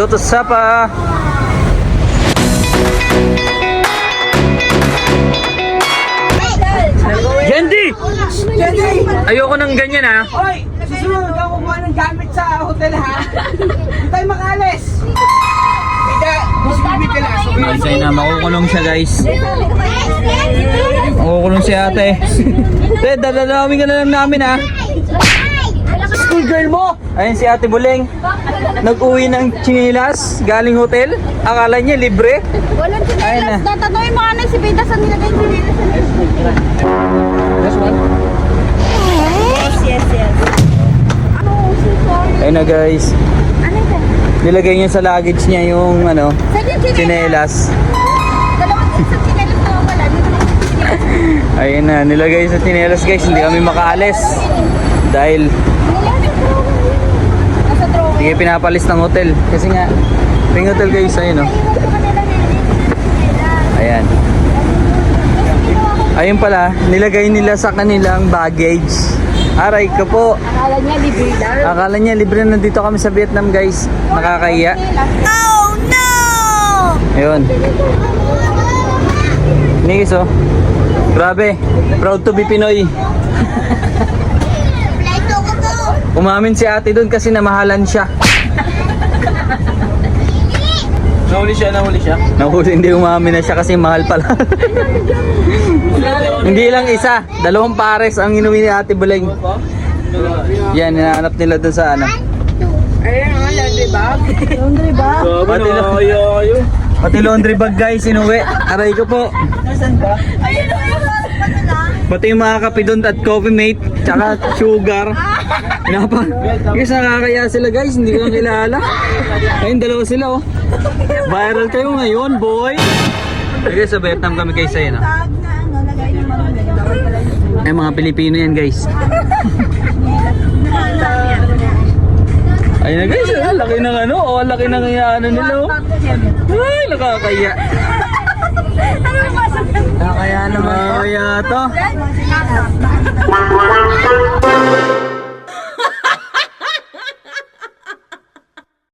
go to Sapa. Jendi! Ayoko ng ganyan ha. Hoy, susunod ako kumuha ng gamit sa hotel ha. Hindi tayo makalis. Guys, ay na, makukulong siya guys. Makukulong si ate. Te, dadalawin ka na lang namin ha. School girl mo! Ayun si ate Buleng. Nag-uwi ng chinilas galing hotel. Akala niya libre. Walang Ayun na. chinelas. Tatatoy mo ka si Pita sa nilagay yung chinelas. This one? Yes. Ano? So sorry. Ayun na guys. Ano ito? Nilagay niya sa luggage niya yung ano, Saan yung chinelas? chinelas. Dalawang isang chinelas na wala. Dito na yung chinelas. Ayun na, nilagay sa chinelas guys. Hindi kami makaalis. Dahil Nasa drawing. hindi kayo pinapalis ng hotel. Kasi nga, ping hotel guys, ayun o. Ayan. Ayun pala, nilagay nila sa kanilang baggage. Aray ka po. Akala niya libre lang. Akala niya libre, nandito kami sa Vietnam guys. Nakakahiya. Oh no! Ayun. Nigis oh. Grabe. Proud to be Pinoy. Umamin si ate doon kasi namahalan siya. Nahuli siya. Nahuli, hindi umamin na siya kasi mahal pala. Hindi lang isa, dalawang pares ang inuwi ni ate Buleng. Yan, hinahanap nila doon sa ano. Ayun nga, laundry bag. Laundry bag? Pati laundry bag guys, inuwi. Aray ko po. Ayun Pati yung mga kape doon at coffee mate, tsaka sugar. Pinapa. Guys, nakakaya sila guys, hindi ko lang kilala. Ayun, dalawa sila oh. Viral kayo ngayon, boy. Guys, sa Vietnam kami guys, ayun oh. bag na ano, lagay ng mga Ay, mga Pilipino yan guys. Ayun na guys, ang laki ng ano, oh, ang laki ng ano nila oh. Ay, nakakaya. Ano yung pasok? Nakakaya naman. Nakakaya to.